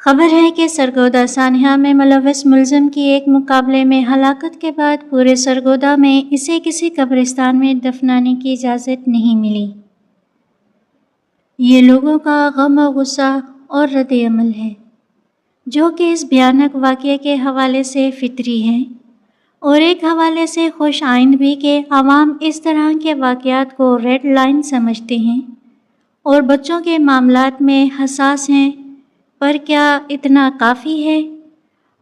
خبر ہے کہ سرگودا سانحہ میں ملوث ملزم کی ایک مقابلے میں ہلاکت کے بعد پورے سرگودا میں اسے کسی قبرستان میں دفنانے کی اجازت نہیں ملی۔ یہ لوگوں کا غم و غصہ اور رد عمل ہے، جو کہ اس بھیانک واقعے کے حوالے سے فطری ہے، اور ایک حوالے سے خوش آئند بھی کہ عوام اس طرح کے واقعات کو ریڈ لائن سمجھتے ہیں اور بچوں کے معاملات میں حساس ہیں، پر کیا اتنا کافی ہے؟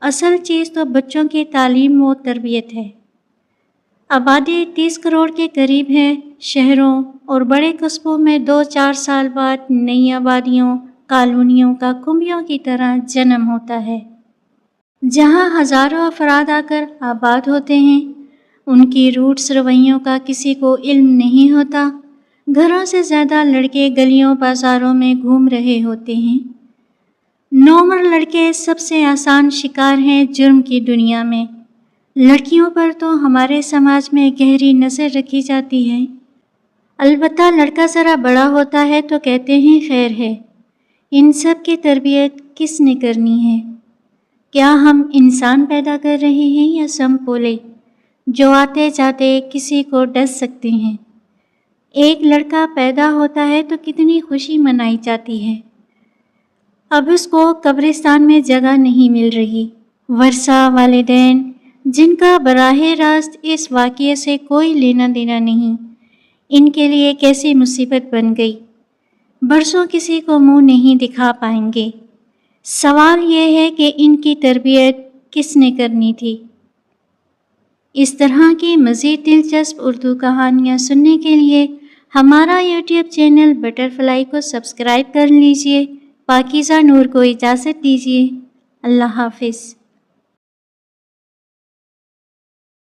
اصل چیز تو بچوں کی تعلیم و تربیت ہے۔ آبادی 30 کروڑ کے قریب ہے۔ شہروں اور بڑے قصبوں میں 2-4 سال بعد نئی آبادیوں، کالونیوں کا کنبیوں کی طرح جنم ہوتا ہے، جہاں ہزاروں افراد آ کر آباد ہوتے ہیں۔ ان کی روٹس رویوں کا کسی کو علم نہیں ہوتا۔ گھروں سے زیادہ لڑکے گلیوں بازاروں میں گھوم رہے ہوتے ہیں۔ نوعمر لڑکے سب سے آسان شکار ہیں جرم کی دنیا میں۔ لڑکیوں پر تو ہمارے سماج میں گہری نظر رکھی جاتی ہے۔ البتہ لڑکا ذرا بڑا ہوتا ہے تو کہتے ہیں خیر ہے۔ ان سب کی تربیت کس نے کرنی ہے؟ کیا ہم انسان پیدا کر رہے ہیں یا سم پولے، جو آتے جاتے کسی کو ڈس سکتے ہیں؟ ایک لڑکا پیدا ہوتا ہے تو کتنی خوشی منائی جاتی ہے۔ اب اس کو قبرستان میں جگہ نہیں مل رہی۔ ورثہ والدین، جن کا براہ راست اس واقعے سے کوئی لینا دینا نہیں، ان کے لیے کیسی مصیبت بن گئی، برسوں کسی کو منہ نہیں دکھا پائیں گے۔ سوال یہ ہے کہ ان کی تربیت کس نے کرنی تھی؟ اس طرح کی مزید دلچسپ اردو کہانیاں سننے کے لیے ہمارا یوٹیوب چینل بٹر فلائی کو سبسکرائب کر لیجئے۔ پاکیزہ نور کو اجازت دیجیے۔ اللہ حافظ۔